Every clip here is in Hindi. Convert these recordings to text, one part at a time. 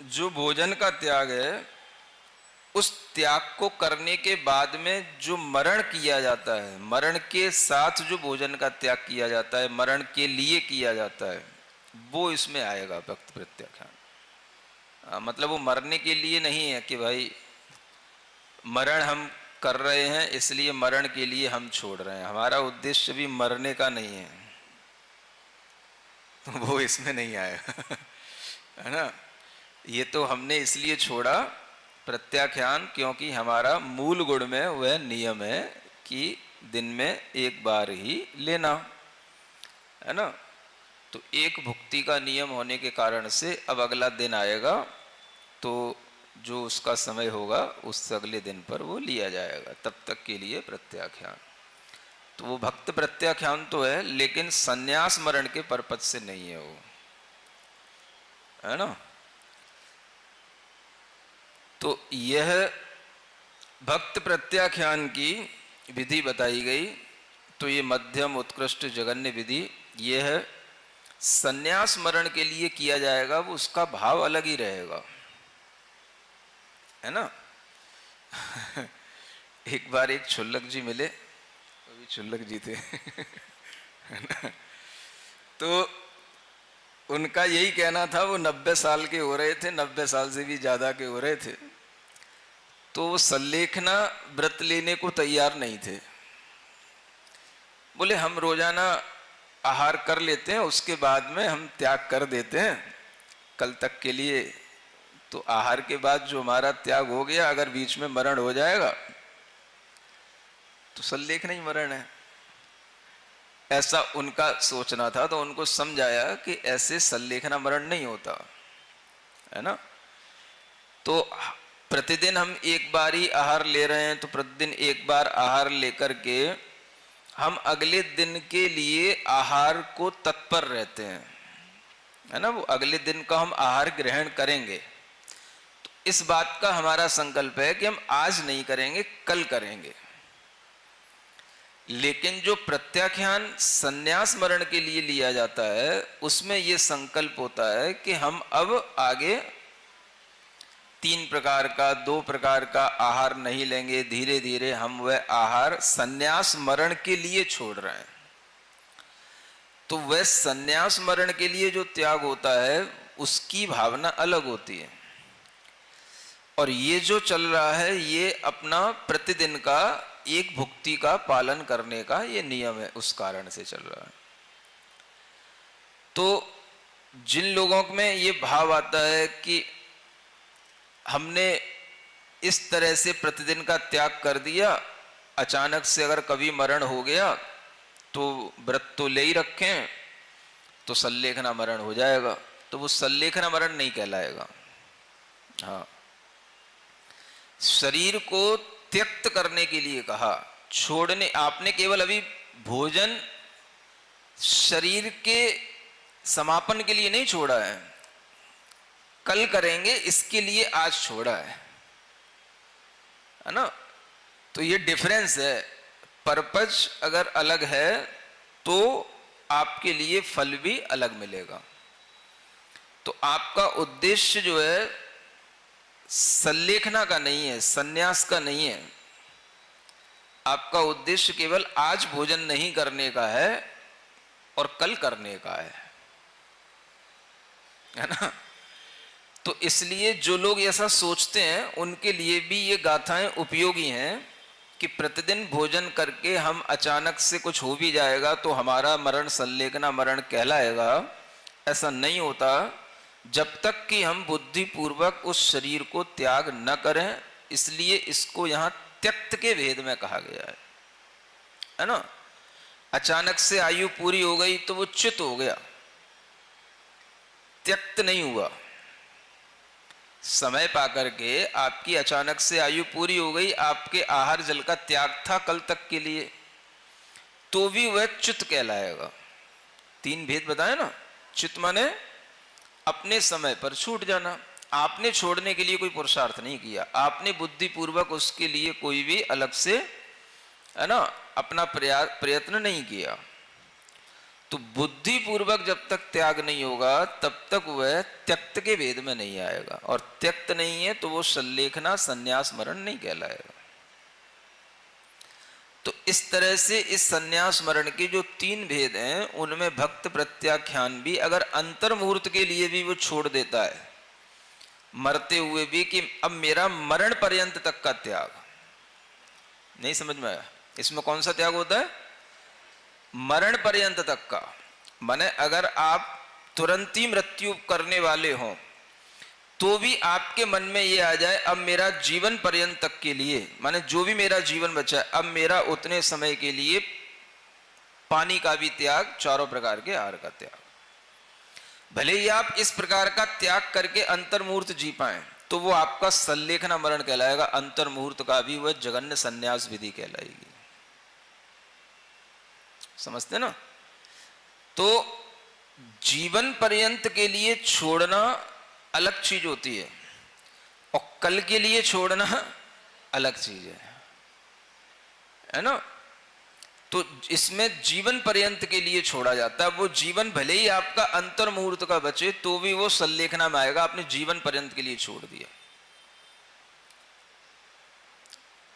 जो भोजन का त्याग है, उस त्याग को करने के बाद में जो मरण किया जाता है, मरण के साथ जो भोजन का त्याग किया जाता है, मरण के लिए किया जाता है, वो इसमें आएगा भक्त प्रत्याख्यान। मतलब वो मरने के लिए नहीं है कि भाई मरण हम कर रहे हैं इसलिए मरण के लिए हम छोड़ रहे हैं, हमारा उद्देश्य भी मरने का नहीं है, तो वो इसमें नहीं आएगा है ना। ये तो हमने इसलिए छोड़ा प्रत्याख्यान क्योंकि हमारा मूल गुण में वह नियम है कि दिन में एक बार ही लेना, है ना। तो एक भुक्ति का नियम होने के कारण से अब अगला दिन आएगा तो जो उसका समय होगा उस अगले दिन पर वो लिया जाएगा, तब तक के लिए प्रत्याख्यान। तो वो भक्त प्रत्याख्यान तो है लेकिन संन्यास मरण के परपज से नहीं है वो, है ना। तो यह भक्त प्रत्याख्यान की विधि बताई गई। तो ये मध्यम उत्कृष्ट जघन्य विधि यह है, संन्यास मरण के लिए किया जाएगा, वो उसका भाव अलग ही रहेगा, है ना। एक बार एक छुल्लक जी मिले, अभी छुल्लक जी थे है ना? तो उनका यही कहना था, वो 90 साल के हो रहे थे, 90 साल से भी ज्यादा के हो रहे थे, तो वो सल्लेखना व्रत लेने को तैयार नहीं थे। बोले हम रोजाना आहार कर लेते हैं, उसके बाद में हम त्याग कर देते हैं कल तक के लिए। तो आहार के बाद जो हमारा त्याग हो गया, अगर बीच में मरण हो जाएगा तो सल्लेखना ही मरण है, ऐसा उनका सोचना था। तो उनको समझाया कि ऐसे सल्लेखना मरण नहीं होता, है ना। तो प्रतिदिन हम एक बार ही आहार ले रहे हैं, तो प्रतिदिन एक बार आहार लेकर के हम अगले दिन के लिए आहार को तत्पर रहते हैं, है ना। वो अगले दिन का हम आहार ग्रहण करेंगे। तो इस बात का हमारा संकल्प है कि हम आज नहीं करेंगे, कल करेंगे। लेकिन जो प्रत्याख्यान संन्यास मरण के लिए लिया जाता है, उसमें यह संकल्प होता है कि हम अब आगे 3 प्रकार का 2 प्रकार का आहार नहीं लेंगे, धीरे धीरे हम वह आहार संन्यास मरण के लिए छोड़ रहे हैं। तो वह संन्यास मरण के लिए जो त्याग होता है उसकी भावना अलग होती है, और ये जो चल रहा है ये अपना प्रतिदिन का एक भुक्ति का पालन करने का ये नियम है, उस कारण से चल रहा है। तो जिन लोगों में ये भाव आता है कि हमने इस तरह से प्रतिदिन का त्याग कर दिया, अचानक से अगर कभी मरण हो गया तो व्रत तो ले ही रखें, तो सल्लेखना मरण हो जाएगा, तो वो सल्लेखना मरण नहीं कहलाएगा। हाँ, शरीर को त्यक्त करने के लिए कहा, छोड़ने। आपने केवल अभी भोजन शरीर के समापन के लिए नहीं छोड़ा है, कल करेंगे इसके लिए आज छोड़ा है ना। तो ये डिफरेंस है। पर्पज अगर अलग है तो आपके लिए फल भी अलग मिलेगा। तो आपका उद्देश्य जो है सल्लेखना का नहीं है, सन्यास का नहीं है। आपका उद्देश्य केवल आज भोजन नहीं करने का है और कल करने का है ना। तो इसलिए जो लोग ऐसा सोचते हैं उनके लिए भी ये गाथाएं उपयोगी हैं कि प्रतिदिन भोजन करके हम अचानक से कुछ हो भी जाएगा तो हमारा मरण सल्लेखना मरण कहलाएगा। ऐसा नहीं होता जब तक कि हम बुद्धिपूर्वक उस शरीर को त्याग न करें। इसलिए इसको यहां त्यक्त के भेद में कहा गया है ना। अचानक से आयु पूरी हो गई तो वो च्युत हो गया, त्यक्त नहीं हुआ। समय पाकर के आपकी अचानक से आयु पूरी हो गई, आपके आहार जल का त्याग था कल तक के लिए, तो भी वह च्युत कहलाएगा। 3 भेद बताए ना। च्युत माने अपने समय पर छूट जाना, आपने छोड़ने के लिए कोई पुरुषार्थ नहीं किया, आपने बुद्धिपूर्वक उसके लिए कोई भी अलग से, है ना, अपना प्रयत्न नहीं किया। तो बुद्धि पूर्वक जब तक त्याग नहीं होगा तब तक वह त्यक्त के भेद में नहीं आएगा, और त्यक्त नहीं है तो वो सल्लेखना संन्यास मरण नहीं कहलाएगा। तो इस तरह से इस संन्यास मरण के जो 3 भेद हैं उनमें भक्त प्रत्याख्यान भी अगर अंतर मुहूर्त के लिए भी वो छोड़ देता है, मरते हुए भी, कि अब मेरा मरण पर्यंत तक का त्याग, नहीं समझ में आया? इसमें कौन सा त्याग होता है? मरण पर्यंत तक का। माने अगर आप तुरंत ही मृत्यु करने वाले हों तो भी आपके मन में ये आ जाए अब मेरा जीवन पर्यंत तक के लिए, माने जो भी मेरा जीवन बचा है अब मेरा उतने समय के लिए पानी का भी त्याग, चारों प्रकार के आहार का त्याग। भले ही आप इस प्रकार का त्याग करके अंतर्मुहूर्त जी पाए तो वो आपका सल्लेखना मरण कहलाएगा, अंतर्मुहूर्त का भी वह जघन्य संन्यास विधि कहलाएगी। समझते ना? तो जीवन पर्यंत के लिए छोड़ना अलग चीज होती है और कल के लिए छोड़ना अलग चीज है ना? तो इसमें जीवन पर्यंत के लिए छोड़ा जाता है। वो जीवन भले ही आपका अंतर मुहूर्त का बचे तो भी वो सल्लेखना में आएगा, आपने जीवन पर्यंत के लिए छोड़ दिया।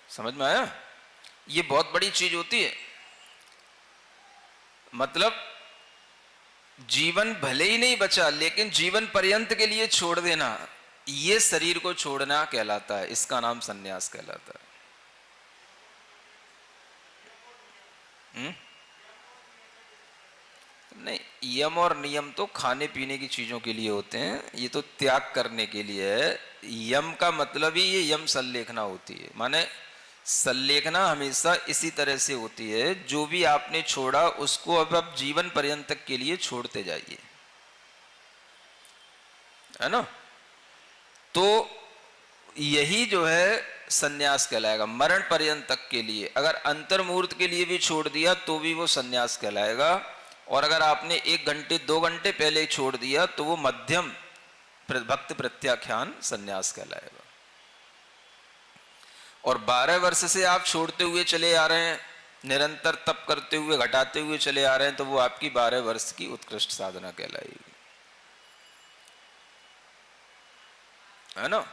समझ में आया? ये बहुत बड़ी चीज होती है। मतलब जीवन भले ही नहीं बचा लेकिन जीवन पर्यंत के लिए छोड़ देना, ये शरीर को छोड़ना कहलाता है, इसका नाम संन्यास कहलाता है। नहीं, यम और नियम तो खाने पीने की चीजों के लिए होते हैं, ये तो त्याग करने के लिए है। यम का मतलब ही ये यम सल्लेखना होती है। माने सल्लेखना हमेशा इसी तरह से होती है, जो भी आपने छोड़ा उसको अब आप जीवन पर्यंत तक के लिए छोड़ते जाइए, है ना? तो यही जो है संन्यास कहलाएगा, मरण पर्यंत तक के लिए। अगर अंतर मुहूर्त के लिए भी छोड़ दिया तो भी वो संन्यास कहलाएगा, और अगर आपने 1 घंटे 2 घंटे पहले छोड़ दिया तो वो मध्यम भक्त प्रत्याख्यान संन्यास कहलाएगा। और 12 वर्ष से आप छोड़ते हुए चले आ रहे हैं, निरंतर तप करते हुए घटाते हुए चले आ रहे हैं, तो वो आपकी 12 वर्ष की उत्कृष्ट साधना कहलाएगी, है ना?